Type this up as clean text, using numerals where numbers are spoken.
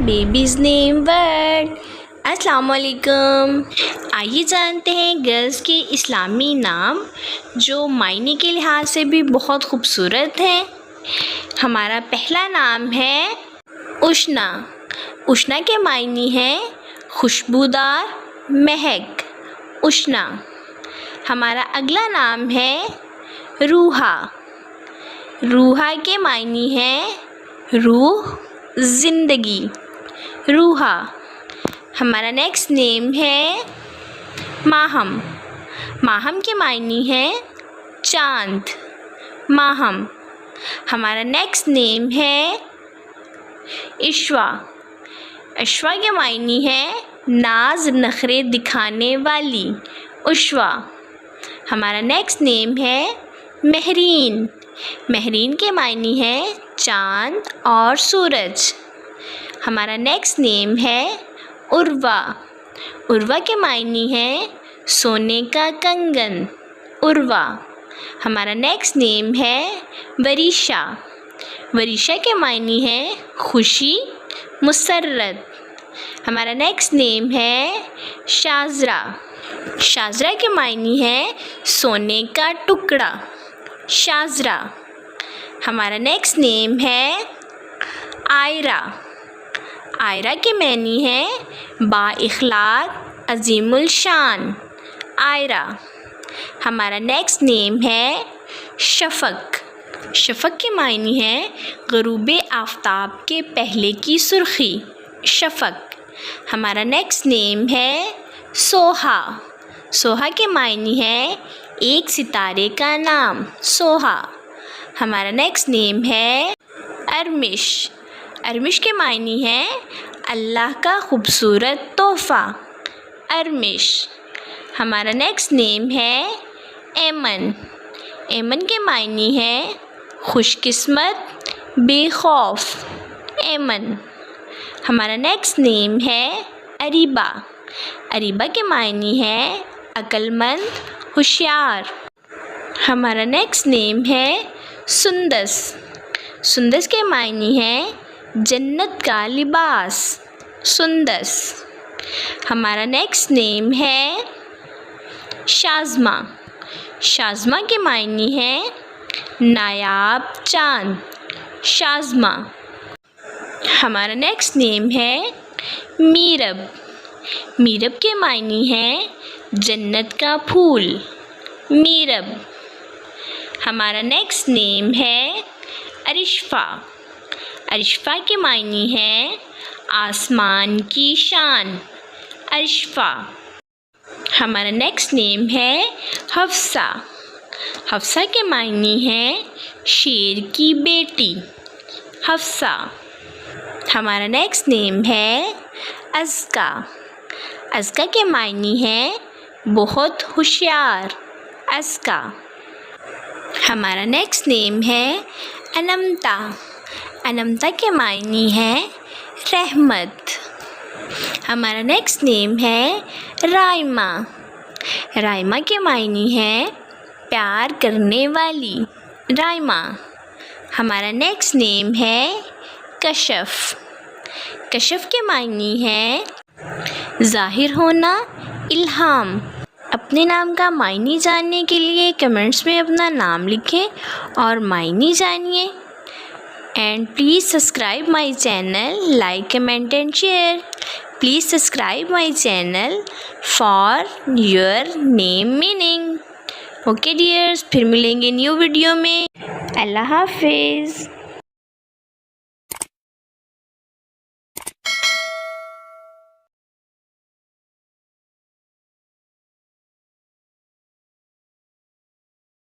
Babies نیم word. السلام علیکم۔ آئیے جانتے ہیں گرلز کے اسلامی نام جو معنی کے لحاظ سے بھی بہت خوبصورت ہیں۔ ہمارا پہلا نام ہے اشنا۔ اشنا کے معنی ہیں خوشبودار، مہک، اشنا۔ ہمارا اگلا نام ہے روحا۔ روحا کے معنی ہیں روح، زندگی، روحا۔ ہمارا نیکسٹ نیم ہے ماہم۔ ماہم کے معنی ہیں چاند، ماہم۔ ہمارا نیکسٹ نیم ہے عشوا۔ عشوا کے معنی ہیں ناز نخرے دکھانے والی، عشوا۔ ہمارا نیکسٹ نیم ہے مہرین۔ مہرین کے معنی ہیں چاند اور سورج۔ ہمارا نیکسٹ نیم ہے عروا۔ عروا کے معنی ہیں سونے کا کنگن، عروا۔ ہمارا نیکسٹ نیم ہے وریشا۔ وریشا کے معنی ہیں خوشی، مسرت۔ ہمارا نیکسٹ نیم ہے شازرا۔ شازرا کے معنی ہیں سونے کا ٹکڑا، شازرا۔ ہمارا نیکسٹ نیم ہے آئرہ۔ آئرہ کے معنی ہیں با اخلاق، عظیم الشان، آئرہ۔ ہمارا نیکسٹ نیم ہے شفق۔ شفق کے معنی ہیں غروب آفتاب کے پہلے کی سرخی، شفق۔ ہمارا نیکسٹ نیم ہے سوہا۔ سوہا کے معنی ہیں ایک ستارے کا نام، سوہا۔ ہمارا نیکسٹ نیم ہے ارمش۔ ارمش کے معنی ہیں اللہ کا خوبصورت تحفہ، ارمش۔ ہمارا نیکسٹ نیم ہے ایمن۔ ایمن کے معنی ہیں خوش قسمت، بے خوف، ایمن۔ ہمارا نیکسٹ نیم ہے اریبہ۔ اریبہ کے معنی ہیں عقل مند، ہوشیار۔ ہمارا نیکسٹ نیم ہے سندس۔ سندس کے معنی ہیں جنت کا لباس، سندس۔ ہمارا نیکسٹ نیم ہے شازمہ۔ شازمہ کے معنی ہیں نایاب چاند، شازمہ۔ ہمارا نیکسٹ نیم ہے میرب۔ میرب کے معنی ہیں جنت کا پھول، میرب۔ ہمارا نیکسٹ نیم ہے ارشفہ۔ ارشفہ کے معنی ہیں آسمان کی شان، ارشفہ۔ ہمارا نیکسٹ نیم ہے حفصہ۔ حفصہ کے معنی ہیں شیر کی بیٹی، حفصہ۔ ہمارا نیکسٹ نیم ہے ازکیٰ۔ ازکیٰ کے معنی ہیں بہت ہوشیار، ازکیٰ۔ ہمارا نیکسٹ نیم ہے انمتا۔ انمتا کے معنی ہیں رحمت۔ ہمارا نیکسٹ نیم ہے رائمہ۔ رائمہ کے معنی ہیں پیار کرنے والی، رائمہ۔ ہمارا نیکسٹ نیم ہے کشف۔ کشف کے معنی ہیں ظاہر ہونا، الہام۔ اپنے نام کا معنی جاننے کے لیے کمنٹس میں اپنا نام لکھیں اور معنی جانیے۔ And please subscribe my channel, like, comment and share. Please subscribe my channel for your name meaning. Okay dears, پھر ملیں گے نیو ویڈیو میں۔ اللہ حافظ۔